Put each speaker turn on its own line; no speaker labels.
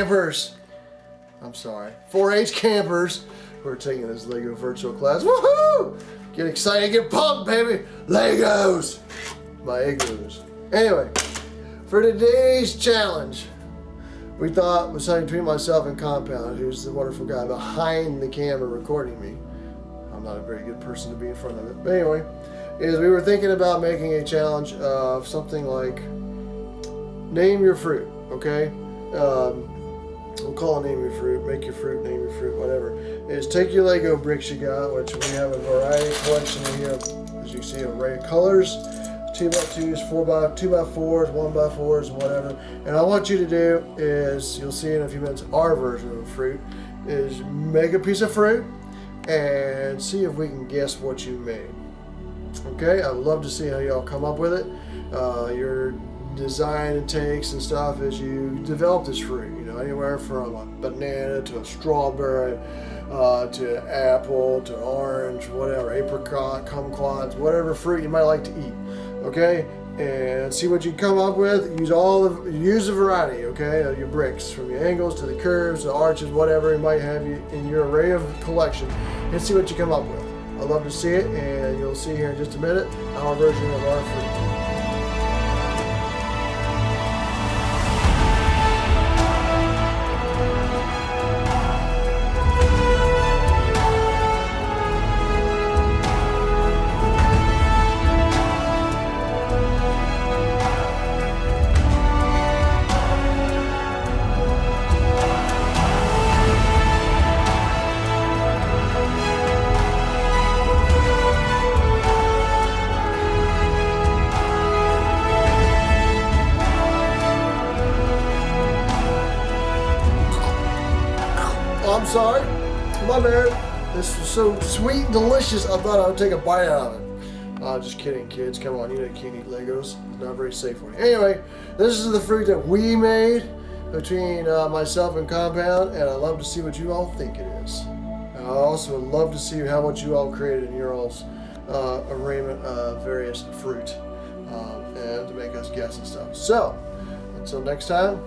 campers. I'm sorry, 4-H campers who are taking this Lego virtual class. Woohoo! Get excited, get pumped, baby. Legos. My igloos. Anyway, for today's challenge, we thought was something between myself and Compound, who's the wonderful guy behind the camera recording me. I'm not a very good person to be in front of it. But anyway, is we were thinking about making a challenge of something like name your fruit, okay? We'll call it name your fruit, make your fruit, name your fruit, whatever. Is take your Lego bricks you got, which we have a variety collection in here, as you see, an array of colors, 2x2s, 2x4s, 1x4s, whatever. And I want you to do is, you'll see in a few minutes, our version of a fruit, is make a piece of fruit and see if we can guess what you made. Okay, I would love to see how y'all come up with it. Your design and takes and stuff as you develop this fruit, you know, anywhere from a banana to a strawberry to apple to orange, whatever, apricot, kumquats, whatever fruit you might like to eat. Okay, and see what you come up with. Use a variety, okay, of your bricks, from your angles to the curves, the arches, whatever you might have in your array of collection, and see what you come up with. I'd love to see it, and you'll see here in just a minute our version of our fruit. I'm sorry, my bad. This was so sweet and delicious, I thought I would take a bite out of it. Just kidding, kids. Come on, you know you can't eat Legos. It's not very safe for you. Anyway, this is the fruit that we made between myself and Compound, and I'd love to see what you all think it is. I also would love to see how what you all created in your all's arraignment of various fruit and to make us guess and stuff. So, until next time.